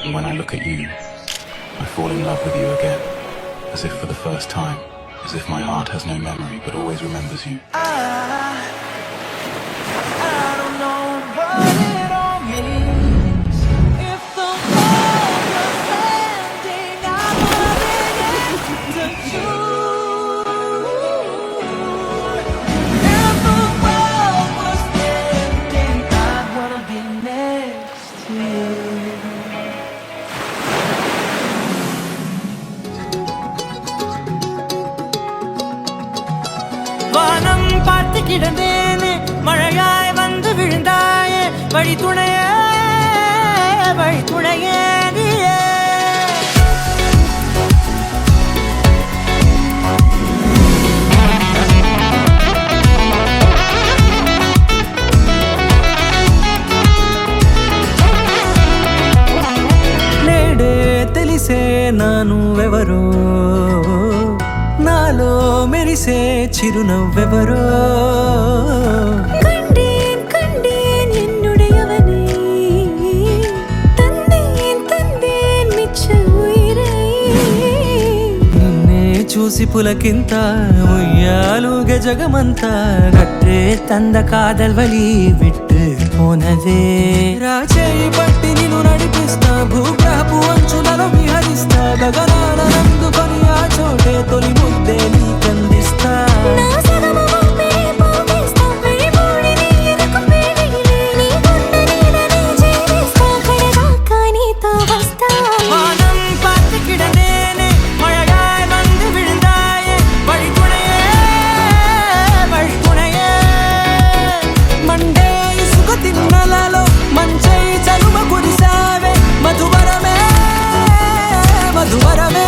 And when I look at you, I fall in love with you again, as if for the first time, as if my heart has no memory but always remembers you. I don't know what it all means. If the world was ending, I wanted it to choose. If the world was ending, I wanna be next to you. வானம் பார்த்து கிடந்தேனே, மழையாய் வந்து விழுந்தாயே, வழி துணையே நீயே. నేడే తెలిసే నానువెవరో, నాలో మెరిసే చిరునవ్వెవరో. கண்டேன் கண்டேன் என்னுடையவனை, தந்தேன் தந்தேன் மிச்ச உயிரை. నిన్నే చూసి పులకింత ఉయ్యాలుగే జగమంతా, గట్టే తంద కాదల్ వలి విట్టు పోనదే. రాచేయి పట్టి నిన్ను నడిపిస్తా, భూగ్రహపు అంచులలో విహరిస్తా, గగనాల నందుకొని ఆ చోటే తొలి ముద్దే నీకందిస్తా. నా సగమ మోపే పోగేస్తా, విడిపోడిని ఎదకు పేరిగిలే, నీ గుండె నీడనే చేరేస్తా, కడదాకా నీతో వస్తా. வானம் பார்த்து கிடந்தேனே, மழையாய் வந்து விழுந்தாயே, வழி துணையே మండే ఇసుక తిన్నలలో మంచై చలుమ కురిసావే, మధువరమే వరమే.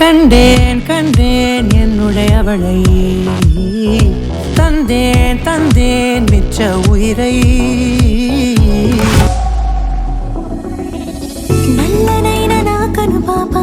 கண்டேன் கண்டேன் என்னுடையவளை, தந்தேன் தந்தேன் மிச்ச உயிரை. నల్లనైన నా కను పాప